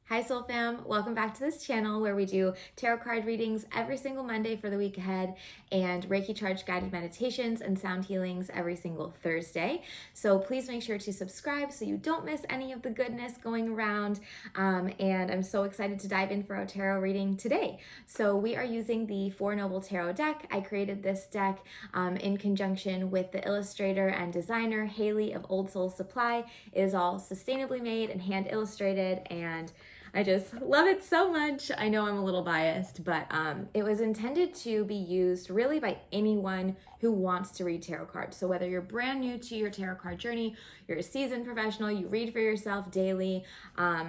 Hi Soul Fam, welcome back to this channel where we do tarot card readings every single Monday for the week ahead and Reiki charged guided meditations and sound healings every single Thursday. So please make sure to subscribe so you don't miss any of the goodness going around. And I'm so excited to dive in for our tarot reading today. So we are using the Four Noble Tarot deck. I created this deck in conjunction with the illustrator and designer Haley of Old Soul Supply. It is all sustainably made and hand illustrated, and I just love it so much. I know I'm a little biased, but it was intended to be used really by anyone who wants to read tarot cards. So whether you're brand new to your tarot card journey, you're a seasoned professional, you read for yourself daily,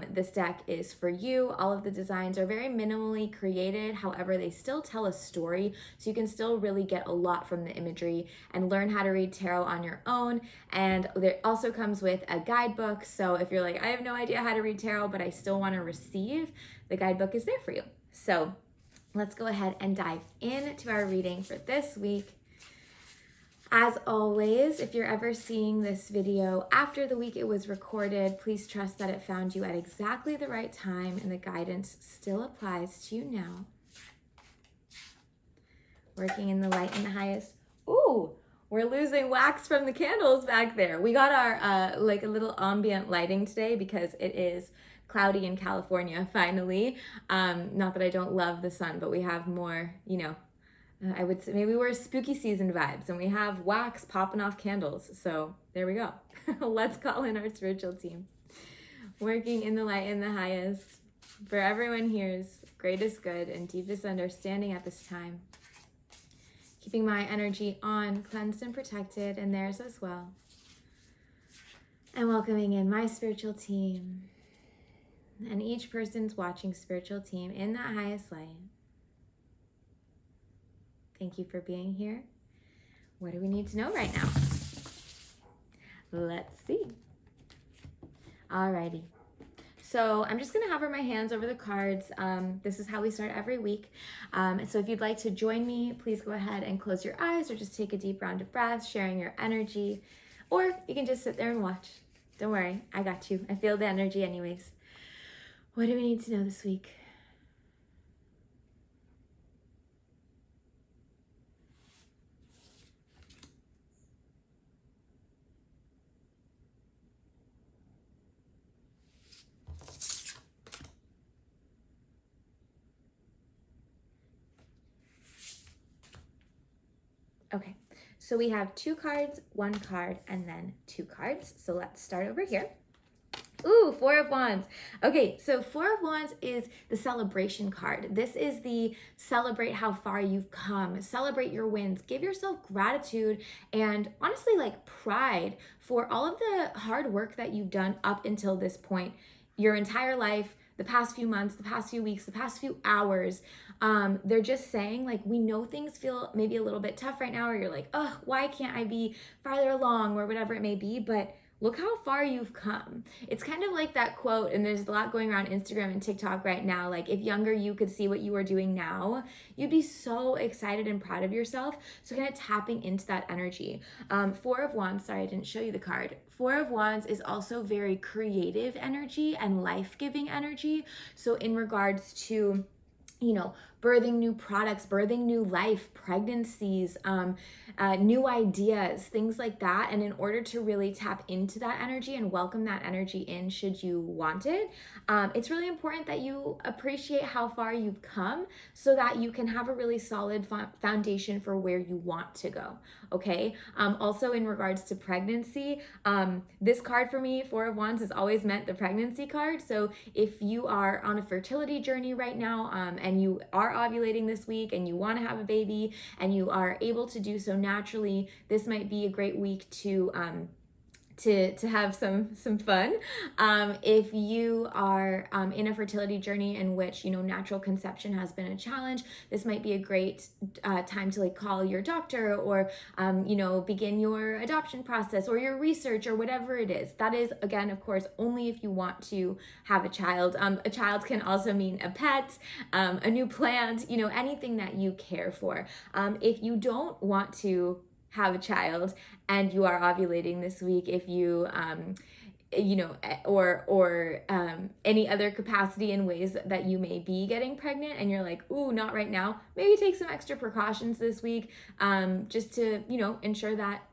this deck is for you. All of the designs are very minimally created. However, they still tell a story, so you can still really get a lot from the imagery and learn how to read tarot on your own. And there also comes with a guidebook. So if you're like, I have no idea how to read tarot, but I still want to receive, the guidebook is there for you. So let's go ahead and dive into our reading for this week. As always, if you're ever seeing this video after the week it was recorded, please trust that it found you at exactly the right time and the guidance still applies to you now. Working in the light and the highest. Ooh, we're losing wax from the candles back there. We got our like a little ambient lighting today because it is cloudy in California finally. Not that I don't love the sun, but we have more, I would say maybe we're spooky season vibes and we have wax popping off candles. So there we go. Let's call in our spiritual team. Working in the light and the highest. For everyone here's greatest good and deepest understanding at this time. Keeping my energy on, cleansed and protected, and theirs as well. And welcoming in my spiritual team and each person's watching spiritual team in that highest light. Thank you for being here. What do we need to know right now? Let's see. Alrighty. So I'm just going to hover my hands over the cards. This is how we start every week. So if you'd like to join me, please go ahead and close your eyes or just take a deep round of breaths, sharing your energy. Or you can just sit there and watch. Don't worry, I got you. I feel the energy anyways. What do we need to know this week? Okay, so we have 2 cards, 1 card, and then 2 cards. So let's start over here. Ooh, 4 of Wands. Okay, so 4 of Wands is the celebration card. This is the celebrate how far you've come, celebrate your wins, give yourself gratitude and honestly like pride for all of the hard work that you've done up until this point, your entire life, the past few months, the past few weeks, the past few hours. They're just saying like, we know things feel maybe a little bit tough right now, or you're like, oh, why can't I be farther along or whatever it may be, but look how far you've come. It's kind of like that quote, and there's a lot going around Instagram and TikTok right now, like if younger you could see what you are doing now, you'd be so excited and proud of yourself. So kind of tapping into that energy. 4 of Wands, sorry, I didn't show you the card. 4 of Wands is also very creative energy and life-giving energy. So in regards to, birthing new products, birthing new life, pregnancies, new ideas, things like that. And in order to really tap into that energy and welcome that energy in, should you want it, it's really important that you appreciate how far you've come so that you can have a really solid foundation for where you want to go. Okay. Also in regards to pregnancy, this card for me, 4 of Wands, has always meant the pregnancy card. So if you are on a fertility journey right now, and you are ovulating this week and you want to have a baby and you are able to do so naturally, this might be a great week to have some fun. If you are in a fertility journey in which natural conception has been a challenge, this might be a great time to like call your doctor or begin your adoption process or your research or whatever it is. That is, again, of course, only if you want to have a child. A child can also mean a pet, a new plant, anything that you care for. If you don't want to have a child and you are ovulating this week, if you or any other capacity in ways that you may be getting pregnant and you're like, ooh, not right now, maybe take some extra precautions this week, just to, ensure that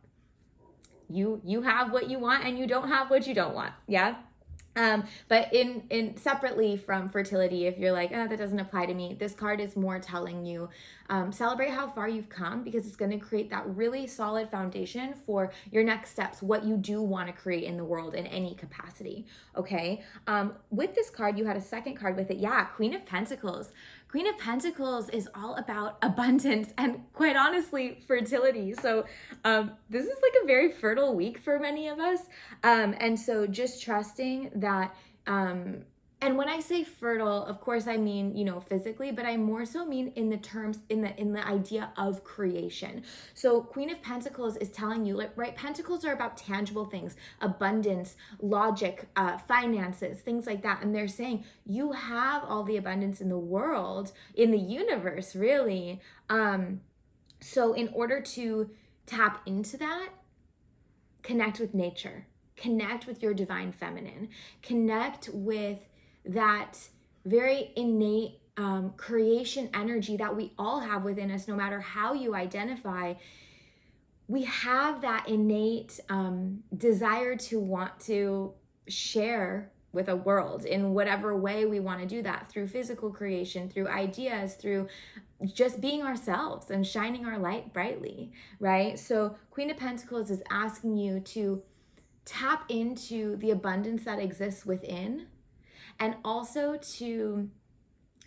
you have what you want and you don't have what you don't want. Yeah. But in separately from fertility, if you're like, oh, that doesn't apply to me, this card is more telling you, celebrate how far you've come, because it's going to create that really solid foundation for your next steps, what you do want to create in the world in any capacity. Okay. With this card, you had a second card with it. Yeah. Queen of Pentacles. Queen of Pentacles is all about abundance and, quite honestly, fertility. So this is like a very fertile week for many of us. And so just trusting that, and when I say fertile, of course I mean, physically, but I more so mean in the terms, in the idea of creation. So Queen of Pentacles is telling you, right? Pentacles are about tangible things, abundance, logic, finances, things like that. And they're saying you have all the abundance in the world, in the universe, really. So in order to tap into that, connect with nature, connect with your divine feminine, connect with that very innate creation energy that we all have within us, no matter how you identify. We have that innate desire to want to share with a world in whatever way we want to do that, through physical creation, through ideas, through just being ourselves and shining our light brightly, right? So Queen of Pentacles is asking you to tap into the abundance that exists within, and also to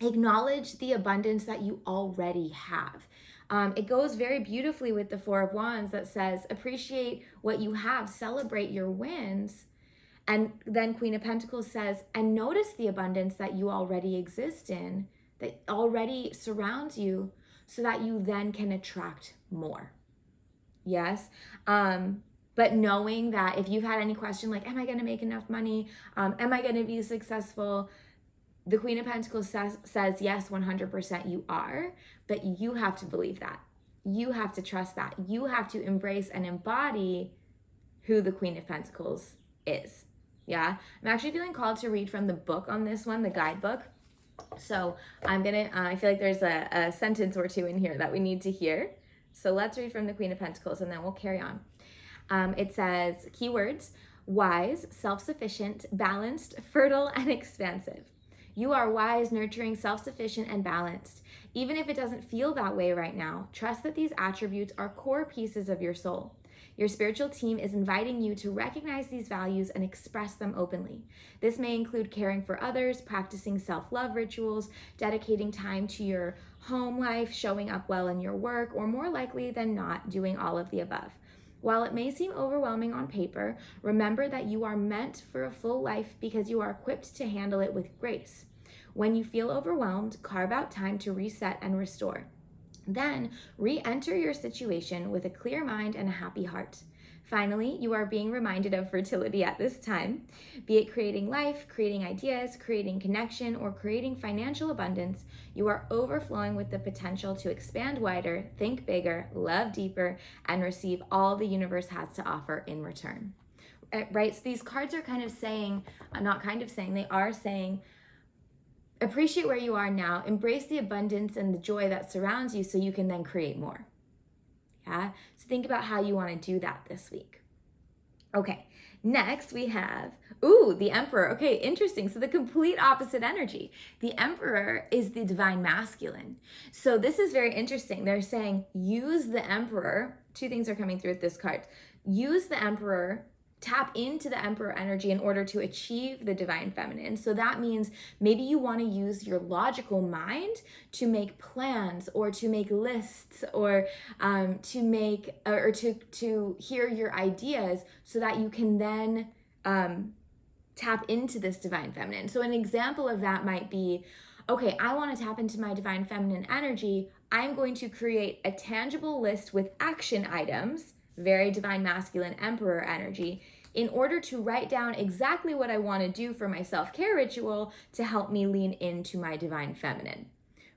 acknowledge the abundance that you already have. It goes very beautifully with the Four of Wands that says, appreciate what you have, celebrate your wins. And then Queen of Pentacles says, and notice the abundance that you already exist in, that already surrounds you, so that you then can attract more. Yes. But knowing that if you've had any question like, am I going to make enough money? Am I going to be successful? The Queen of Pentacles says, yes, 100% you are, but you have to believe that. You have to trust that. You have to embrace and embody who the Queen of Pentacles is. Yeah. I'm actually feeling called to read from the book on this one, the guidebook. So I'm going to, I feel like there's a sentence or two in here that we need to hear. So let's read from the Queen of Pentacles and then we'll carry on. It says, keywords: wise, self-sufficient, balanced, fertile, and expansive. You are wise, nurturing, self-sufficient, and balanced. Even if it doesn't feel that way right now, trust that these attributes are core pieces of your soul. Your spiritual team is inviting you to recognize these values and express them openly. This may include caring for others, practicing self-love rituals, dedicating time to your home life, showing up well in your work, or more likely than not, doing all of the above. While it may seem overwhelming on paper, remember that you are meant for a full life because you are equipped to handle it with grace. When you feel overwhelmed, carve out time to reset and restore. Then, re-enter your situation with a clear mind and a happy heart. Finally, you are being reminded of fertility at this time. Be it creating life, creating ideas, creating connection, or creating financial abundance, you are overflowing with the potential to expand wider, think bigger, love deeper, and receive all the universe has to offer in return. Right? So these cards are kind of saying, they are saying, appreciate where you are now, embrace the abundance and the joy that surrounds you so you can then create more. Yeah? So think about how you want to do that this week. Okay, next we have, the Emperor. Okay, interesting. So the complete opposite energy. The Emperor is the divine masculine. So this is very interesting. They're saying use the Emperor. Two things are coming through with this card. Use the Emperor, tap into the Emperor energy in order to achieve the divine feminine. So that means maybe you want to use your logical mind to make plans or to make lists or to make or to hear your ideas so that you can then tap into this divine feminine. So an example of that might be, okay, I want to tap into my divine feminine energy. I'm going to create a tangible list with action items, very divine masculine Emperor energy, in order to write down exactly what I want to do for my self-care ritual to help me lean into my divine feminine,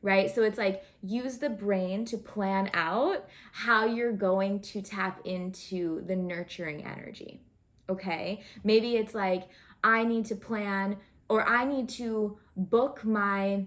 right? So it's like, use the brain to plan out how you're going to tap into the nurturing energy. okay? Maybe it's like, I need to plan, or I need to book my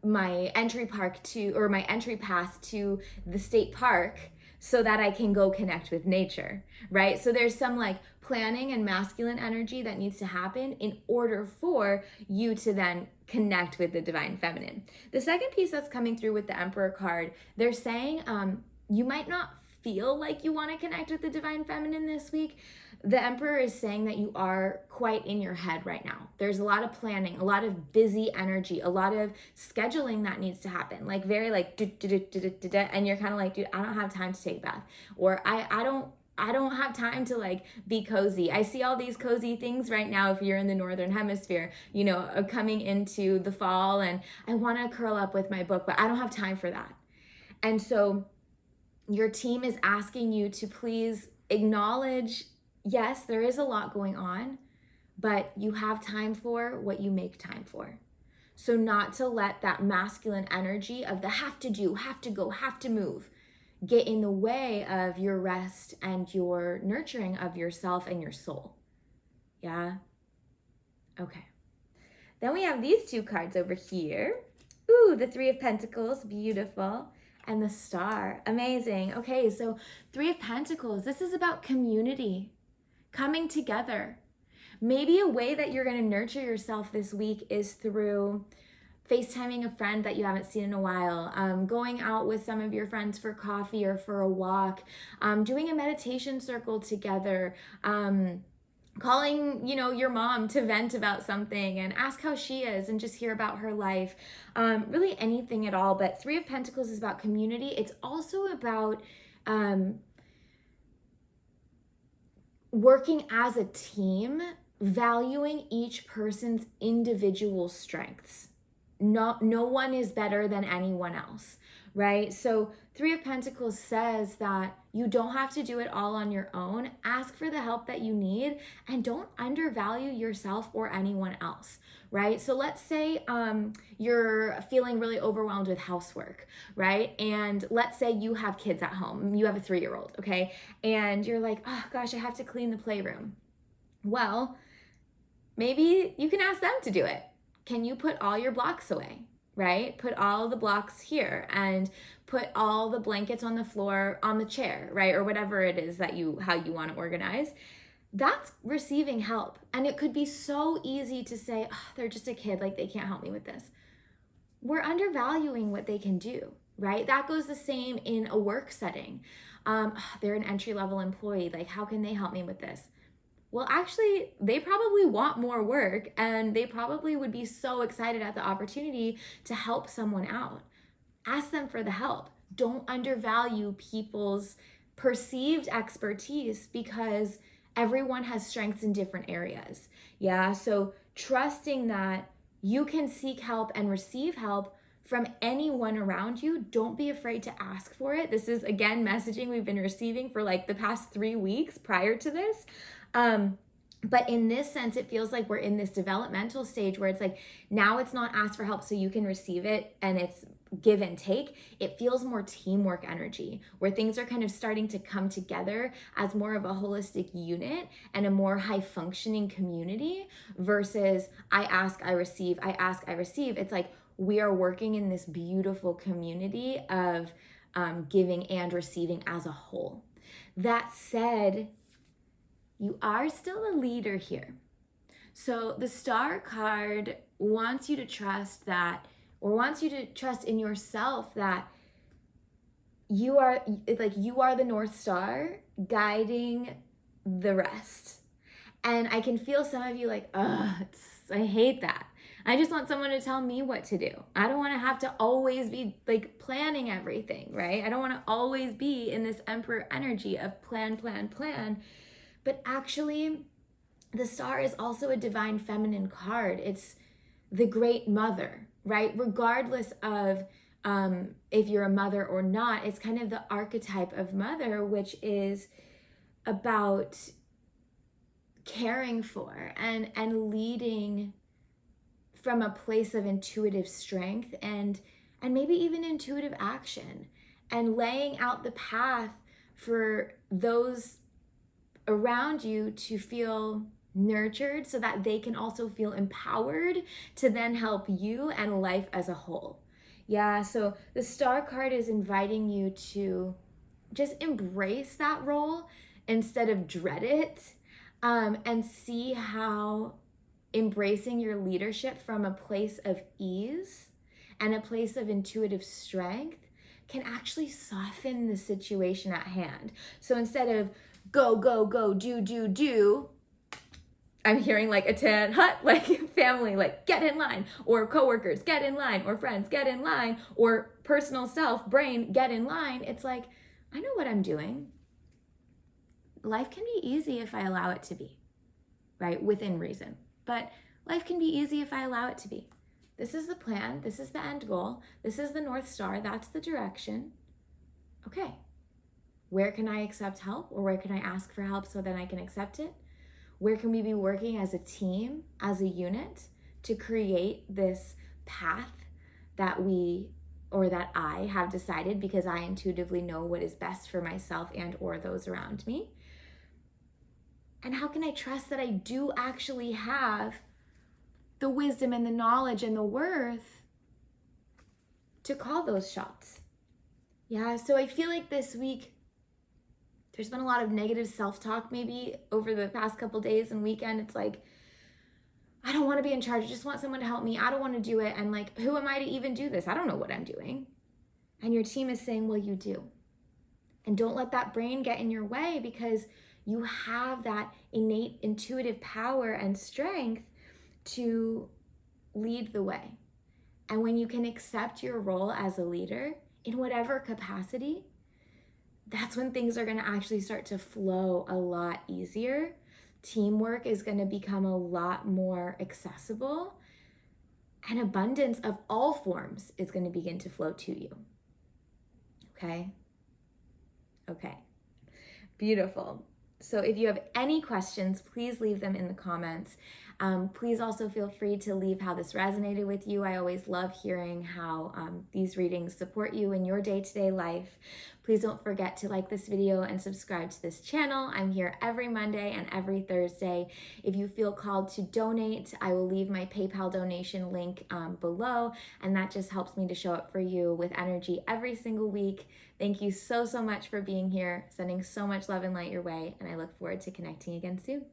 my entry park to, or my entry pass to the state park so that I can go connect with nature, right? So there's some like planning and masculine energy that needs to happen in order for you to then connect with the divine feminine. The second piece that's coming through with the Emperor card, they're saying you might not feel like you want to connect with the divine feminine this week. The Emperor is saying that you are quite in your head right now. There's a lot of planning, a lot of busy energy, a lot of scheduling that needs to happen. Like very like, and you're kind of like, dude, I don't have time to take a bath. Or I don't have time to like be cozy. I see all these cozy things right now if you're in the northern hemisphere, you know, coming into the fall, and I want to curl up with my book, but I don't have time for that. And so your team is asking you to please acknowledge, yes, there is a lot going on, but you have time for what you make time for. So not to let that masculine energy of the have to do, have to go, have to move get in the way of your rest and your nurturing of yourself and your soul. Yeah? Okay. Then we have these two cards over here. Ooh, the Three of Pentacles, beautiful. And the Star, amazing. Okay, so Three of Pentacles, this is about community, coming together. Maybe a way that you're going to nurture yourself this week is through FaceTiming a friend that you haven't seen in a while, going out with some of your friends for coffee or for a walk, doing a meditation circle together, calling, you know, your mom to vent about something and ask how she is and just hear about her life. Really anything at all. But Three of Pentacles is about community. It's also about working as a team, valuing each person's individual strengths. No one is better than anyone else, right? So Three of Pentacles says that you don't have to do it all on your own. Ask for the help that you need, and don't undervalue yourself or anyone else, right? So let's say you're feeling really overwhelmed with housework, right? And let's say you have kids at home. You have a 3-year-old, okay? And you're like, oh gosh, I have to clean the playroom. Well, maybe you can ask them to do it. Can you put all your blocks away, right? Put all the blocks here and put all the blankets on the floor on the chair, right? Or whatever it is that how you want to organize. That's receiving help. And it could be so easy to say, oh, they're just a kid, like they can't help me with this. We're undervaluing what they can do, right? That goes the same in a work setting. They're an entry-level employee, like how can they help me with this? Well, actually, they probably want more work, and they probably would be so excited at the opportunity to help someone out. Ask them for the help. Don't undervalue people's perceived expertise, because everyone has strengths in different areas. Yeah, so trusting that you can seek help and receive help from anyone around you. Don't be afraid to ask for it. This is, again, messaging we've been receiving for like the past 3 weeks prior to this. But in this sense, it feels like we're in this developmental stage where it's like, now it's not ask for help so you can receive it and it's give and take. It feels more teamwork energy, where things are kind of starting to come together as more of a holistic unit and a more high functioning community versus I ask, I receive, I ask, I receive. It's like we are working in this beautiful community of giving and receiving as a whole. That said, you are still a leader here. So the Star card wants you to trust that, or wants you to trust in yourself that you are the North Star guiding the rest. And I can feel some of you like, I hate that. I just want someone to tell me what to do. I don't want to have to always be like planning everything, right? I don't want to always be in this Emperor energy of plan. But actually, the Star is also a divine feminine card. It's the great mother, right? Regardless of if you're a mother or not, it's kind of the archetype of mother, which is about caring for and leading from a place of intuitive strength and maybe even intuitive action, and laying out the path for those around you to feel nurtured so that they can also feel empowered to then help you and life as a whole. Yeah, so the Star card is inviting you to just embrace that role instead of dread it, and see how embracing your leadership from a place of ease and a place of intuitive strength can actually soften the situation at hand. So instead of go, go, go, do, I'm hearing like a 10 hut, like family, like get in line, or coworkers, get in line, or friends, get in line, or personal self, brain, get in line. It's like, I know what I'm doing. Life can be easy if I allow it to be, right? Within reason. But life can be easy if I allow it to be. This is the plan. This is the end goal. This is the North Star. That's the direction. Okay. Where can I accept help, or where can I ask for help so then I can accept it? Where can we be working as a team, as a unit, to create this path that I have decided because I intuitively know what is best for myself and or those around me? And how can I trust that I do actually have the wisdom and the knowledge and the worth to call those shots? Yeah, so I feel like this week there's been a lot of negative self-talk maybe over the past couple days and weekend. It's like, I don't want to be in charge. I just want someone to help me. I don't want to do it. And like, who am I to even do this? I don't know what I'm doing. And your team is saying, well, you do. And don't let that brain get in your way, because you have that innate intuitive power and strength to lead the way. And when you can accept your role as a leader in whatever capacity, that's when things are going to actually start to flow a lot easier. Teamwork is going to become a lot more accessible, and abundance of all forms is going to begin to flow to you. Okay? Okay. Beautiful. So if you have any questions, please leave them in the comments. Please also feel free to leave how this resonated with you. I always love hearing how these readings support you in your day-to-day life. Please don't forget to like this video and subscribe to this channel. I'm here every Monday and every Thursday. If you feel called to donate, I will leave my PayPal donation link below, and that just helps me to show up for you with energy every single week. Thank you so, so much for being here, sending so much love and light your way, and I look forward to connecting again soon.